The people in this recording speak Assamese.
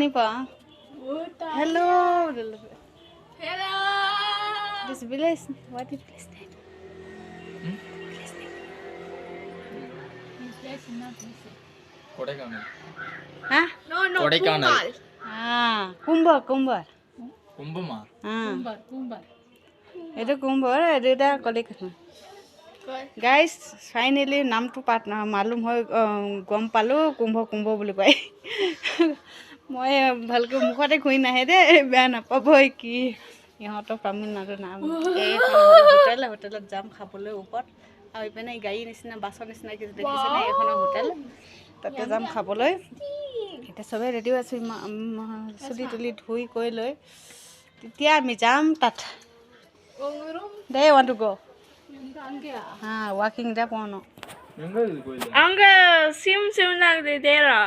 Nipa. Hello. Hello. This village. What is this name? Kodaikanal. Huh? No, Kodaikanal. Kumbar, Kumbar. Kumbama. Kumbar. Itu Kumbar, itu dah Kodaikanal. Guys, finally নাম তো মালুম হয় গম পালো কুম্ভ বুলি কয় মই ভালকৈ মুখতে ঘূৰি নাহে দে বেয়া নাপাব কি ইহঁতৰ তামিলনাডুৰ নাম হোটেলত যাম খাবলৈ ওপৰত আৰু ইপিনে গাড়ী নিচিনা বাছৰ নিচিনা কিছু দেখিছেনে এখনৰ হোটেল তাতে যাম খাবলৈ এতিয়া চবে ৰেডি আছো চুলি তুলি ধুই কৰি লৈ তেতিয়া আমি যাম তাত দে want to go walking da pono Anga sim lag de dera.